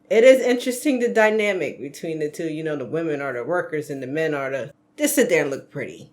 It is interesting, the dynamic between the two. You know, the women are the workers and the men are the just sit there and look pretty.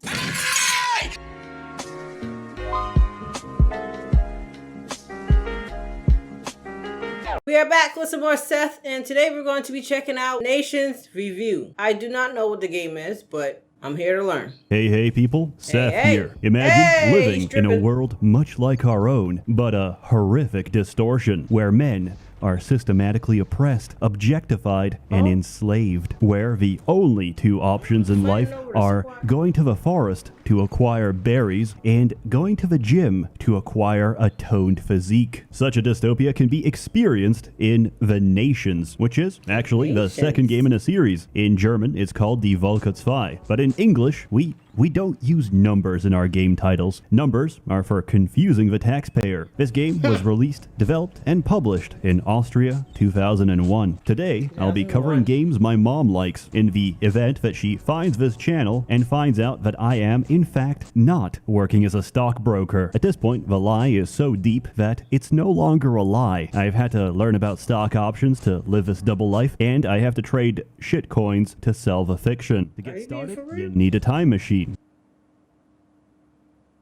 We are back with some more Seth, and today we're going to be checking out Nation's Review. I do not know what the game is, but I'm here to learn. Hey people, Seth here. Imagine living in a world much like our own, but a horrific distortion, where men are systematically oppressed, objectified, and enslaved, where the only two options in life are going to the forest to acquire berries and going to the gym to acquire a toned physique. Such a dystopia can be experienced in The Nations, which is actually the second game in a series. In German, it's called Die Volke 2, but in English, we don't use numbers in our game titles. Numbers are for confusing the taxpayer. This game was released, developed, and published in Austria 2001. Today, I'll be covering games my mom likes in the event that she finds this channel and finds out that I am, in fact, not working as a stockbroker. At this point, the lie is so deep that it's no longer a lie. I've had to learn about stock options to live this double life, and I have to trade shit coins to sell the fiction. To get started, you need a time machine.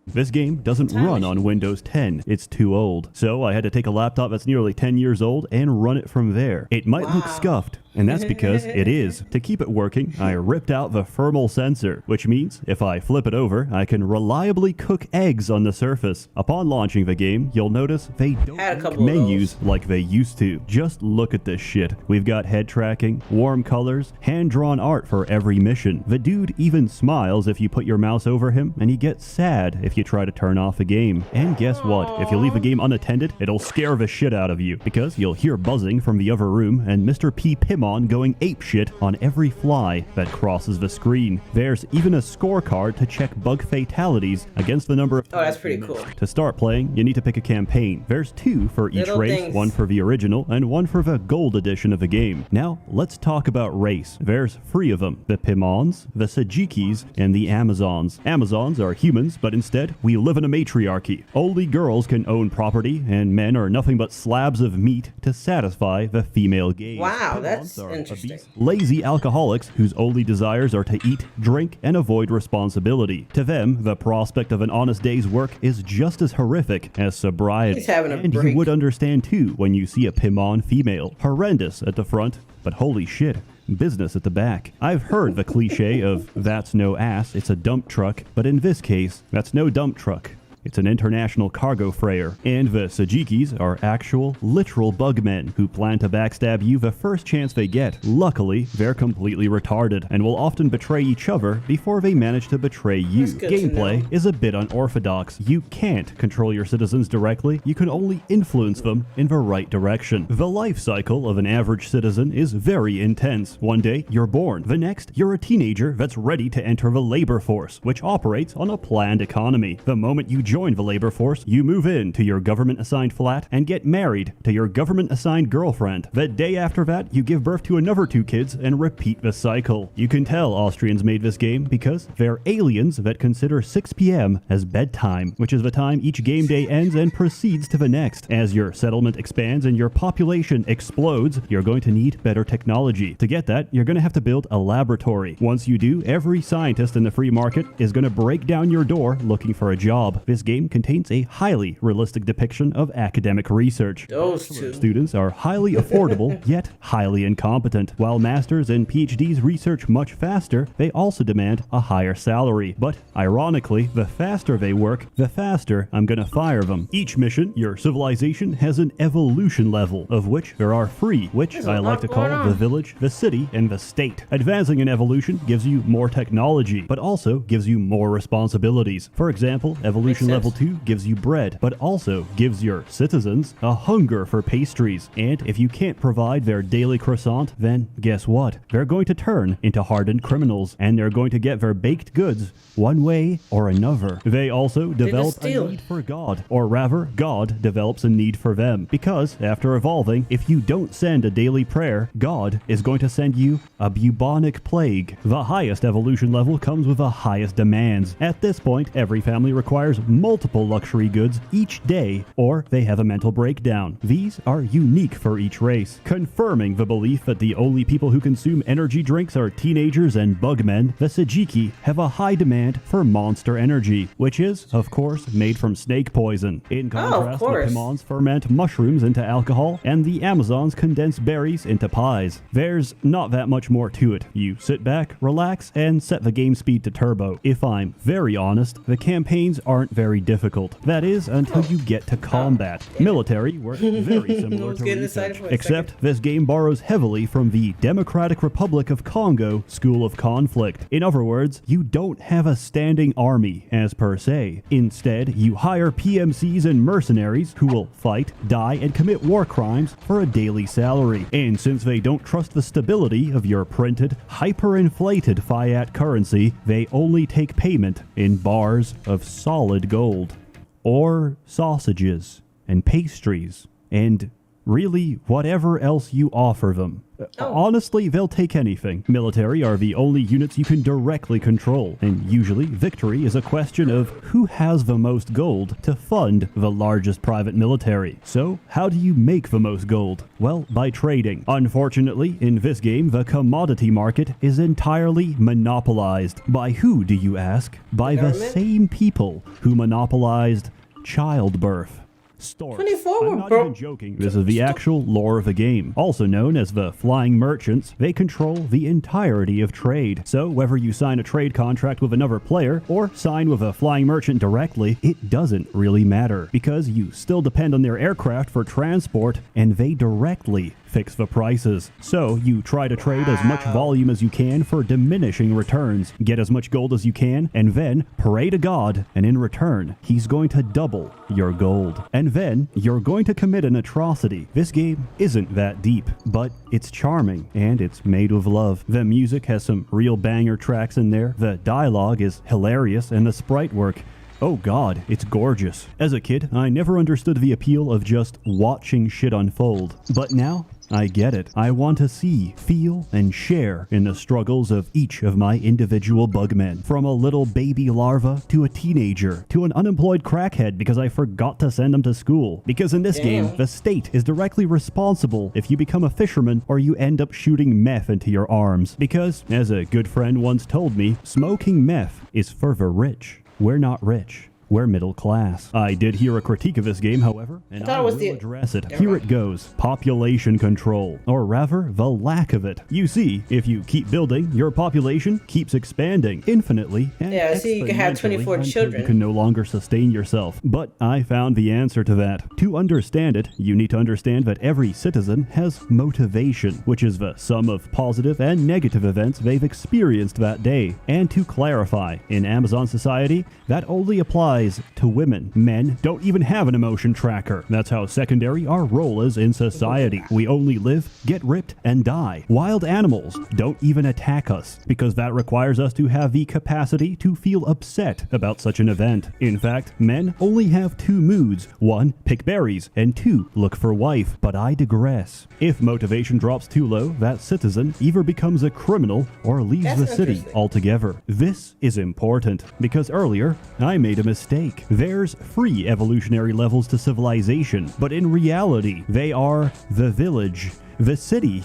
This game doesn't run on Windows 10, it's too old. So I had to take a laptop that's nearly 10 years old and run it from there. It might look scuffed, and that's because it is. To keep it working, I ripped out the thermal sensor, which means if I flip it over, I can reliably cook eggs on the surface. Upon launching the game, you'll notice they don't make menus like they used to. Just look at this shit. We've got head tracking, warm colors, hand-drawn art for every mission. The dude even smiles if you put your mouse over him, and he gets sad if you try to turn off the game. And guess what? If you leave the game unattended, it'll scare the shit out of you, because you'll hear buzzing from the other room and Mr. P. Pimon going apeshit on every fly that crosses the screen. There's even a scorecard to check bug fatalities against the number of... Oh, that's pretty cool. To start playing, you need to pick a campaign. There's two for each race, one for the original and one for the gold edition of the game. Now, let's talk about race. There's three of them: the Pimons, the Sajikis, and the Amazons. Amazons are humans, but instead, we live in a matriarchy. Only girls can own property, and men are nothing but slabs of meat to satisfy the female gaze. Wow, that's interesting. Lazy alcoholics whose only desires are to eat, drink, and avoid responsibility. To them, the prospect of an honest day's work is just as horrific as sobriety. He's having a and break. You would understand too when you see a Pimon female. Horrendous at the front, but holy shit, business at the back. I've heard the cliche of "that's no ass, it's a dump truck," but in this case, that's no dump truck. It's an international cargo freighter. And the Sajikis are actual, literal bugmen who plan to backstab you the first chance they get. Luckily, they're completely retarded and will often betray each other before they manage to betray you. Gameplay is a bit unorthodox. You can't control your citizens directly, you can only influence them in the right direction. The life cycle of an average citizen is very intense. One day, you're born. The next, you're a teenager that's ready to enter the labor force, which operates on a planned economy. The moment you join the labor force, you move into your government-assigned flat and get married to your government-assigned girlfriend. The day after that, you give birth to another two kids and repeat the cycle. You can tell Austrians made this game because they're aliens that consider 6 p.m. as bedtime, which is the time each game day ends and proceeds to the next. As your settlement expands and your population explodes, you're going to need better technology. To get that, you're going to have to build a laboratory. Once you do, every scientist in the free market is going to break down your door looking for a job. This game contains a highly realistic depiction of academic research. Those two students are highly affordable, yet highly incompetent. While masters and PhDs research much faster, they also demand a higher salary. But ironically, the faster they work, the faster I'm gonna fire them. Each mission, your civilization has an evolution level, of which there are three, which I like to call the village, the city, and the state. Advancing in evolution gives you more technology, but also gives you more responsibilities. For example, evolution level 2 gives you bread, but also gives your citizens a hunger for pastries. And if you can't provide their daily croissant, then guess what? They're going to turn into hardened criminals, and they're going to get their baked goods one way or another. They also develop a need for God, or rather, God develops a need for them. Because after evolving, if you don't send a daily prayer, God is going to send you a bubonic plague. The highest evolution level comes with the highest demands. At this point, every family requires multiple luxury goods each day, or they have a mental breakdown. These are unique for each race, confirming the belief that the only people who consume energy drinks are teenagers and bugmen. The Tzeentach have a high demand for monster energy, which is, of course, made from snake poison. In contrast, the Pimons ferment mushrooms into alcohol, and the Amazons condense berries into pies. There's not that much more to it. You sit back, relax, and set the game speed to turbo. If I'm very honest, the campaigns aren't very difficult. That is, until you get to combat. Military work very similar to research, except this game borrows heavily from the Democratic Republic of Congo school of conflict. In other words, you don't have a standing army, as per se. Instead, you hire PMCs and mercenaries who will fight, die, and commit war crimes for a daily salary. And since they don't trust the stability of your printed, hyperinflated fiat currency, they only take payment in bars of solid gold. Or sausages, and pastries, and really whatever else you offer them. Honestly, they'll take anything. Military are the only units you can directly control, and usually victory is a question of who has the most gold to fund the largest private military. So, how do you make the most gold? Well, by trading. Unfortunately, in this game, the commodity market is entirely monopolized. By who, do you ask? By the same people who monopolized childbirth. Storks. 24 I'm not even joking. This is the actual lore of the game. Also known as the Flying Merchants, they control the entirety of trade. So whether you sign a trade contract with another player or sign with a flying merchant directly, it doesn't really matter because you still depend on their aircraft for transport and they directly fix the prices. So you try to trade as much volume as you can for diminishing returns, get as much gold as you can, and then pray to God, and in return, he's going to double your gold. And then you're going to commit an atrocity. This game isn't that deep, but it's charming, and it's made with love. The music has some real banger tracks in there, the dialogue is hilarious, and the sprite work, oh god, it's gorgeous. As a kid, I never understood the appeal of just watching shit unfold, but now, I get it. I want to see, feel, and share in the struggles of each of my individual bugmen. From a little baby larva, to a teenager, to an unemployed crackhead because I forgot to send them to school. Because in this game, the state is directly responsible if you become a fisherman or you end up shooting meth into your arms. Because, as a good friend once told me, smoking meth is for the rich. We're not rich. We're middle class. I did hear a critique of this game, however, and I will address it. Here it goes. Population control. Or rather, the lack of it. You see, if you keep building, your population keeps expanding infinitely and yeah, see, you can have 24 children. You can no longer sustain yourself. But I found the answer to that. To understand it, you need to understand that every citizen has motivation, which is the sum of positive and negative events they've experienced that day. And to clarify, in Amazon society, that only applies to women. Men don't even have an emotion tracker. That's how secondary our role is in society. We only live, get ripped, and die. Wild animals don't even attack us because that requires us to have the capacity to feel upset about such an event. In fact, men only have two moods. One, pick berries, and two, look for wife. But I digress. If motivation drops too low, that citizen either becomes a criminal or leaves the city altogether. This is important because earlier I made a mistake. There's free evolutionary levels to civilization, but in reality, they are the village, the city,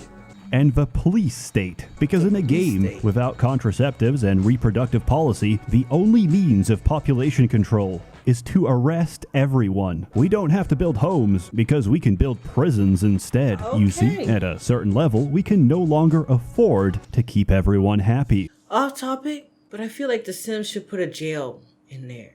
and the police state. Because in a game without contraceptives and reproductive policy, the only means of population control is to arrest everyone. We don't have to build homes because we can build prisons instead. You see, at a certain level, we can no longer afford to keep everyone happy. Off topic, but I feel like The Sims should put a jail in there.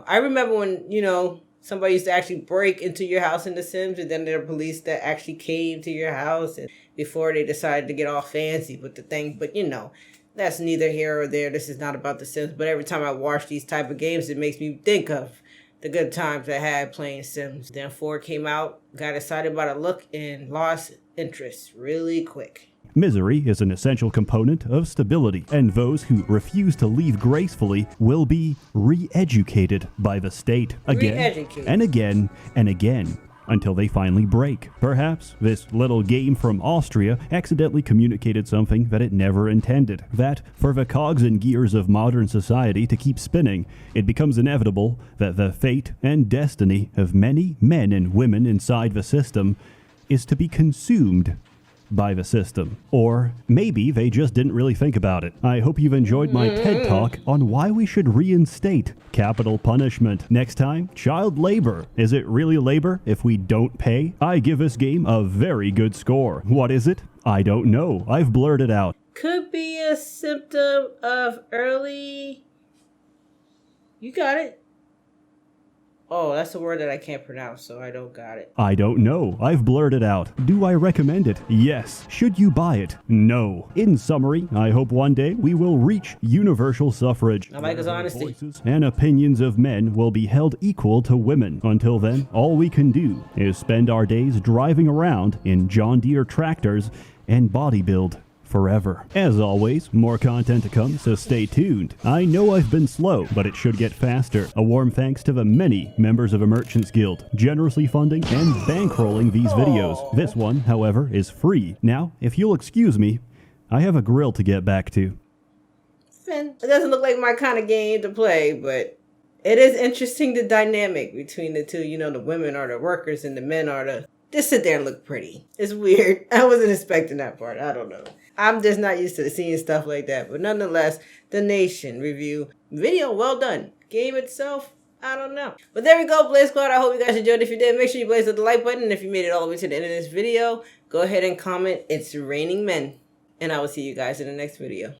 I remember when, somebody used to actually break into your house in The Sims, and then there were police that actually came to your house and before they decided to get all fancy with the thing. But, that's neither here or there. This is not about The Sims. But every time I watch these type of games, it makes me think of the good times I had playing Sims. Then 4 came out, got excited by the look, and lost interest really quick. Misery is an essential component of stability, and those who refuse to leave gracefully will be re-educated by the state again and again and again until they finally break. Perhaps this little game from Austria accidentally communicated something that it never intended. That, for the cogs and gears of modern society to keep spinning, it becomes inevitable that the fate and destiny of many men and women inside the system is to be consumed by the system. Or maybe they just didn't really think about it. I hope you've enjoyed my TED Talk on why we should reinstate capital punishment. Next time, child labor. Is it really labor if we don't pay? I give this game a very good score. What is it? I don't know. I've blurred it out. Could be a symptom of early... You got it. Oh, that's a word that I can't pronounce, so I don't got it. I don't know. I've blurred it out. Do I recommend it? Yes. Should you buy it? No. In summary, I hope one day we will reach universal suffrage. I like his honesty. Voices and opinions of men will be held equal to women. Until then, all we can do is spend our days driving around in John Deere tractors and bodybuild forever. As always, more content to come, so stay tuned. I know I've been slow, but it should get faster. A warm thanks to the many members of a Merchants Guild, generously funding and bankrolling these videos. This one, however, is free. Now, if you'll excuse me, I have a grill to get back to. It doesn't look like my kind of game to play, but it is interesting, the dynamic between the two. You know, the women are the workers and the men are the... Just sit there and look pretty. It's weird. I wasn't expecting that part. I don't know. I'm just not used to seeing stuff like that. But nonetheless, the Nation review video, well done. Game itself, I don't know. But there we go, Blaze Squad. I hope you guys enjoyed. If you did, make sure you blaze the like button. And if you made it all the way to the end of this video, go ahead and comment, "It's raining men." And I will see you guys in the next video.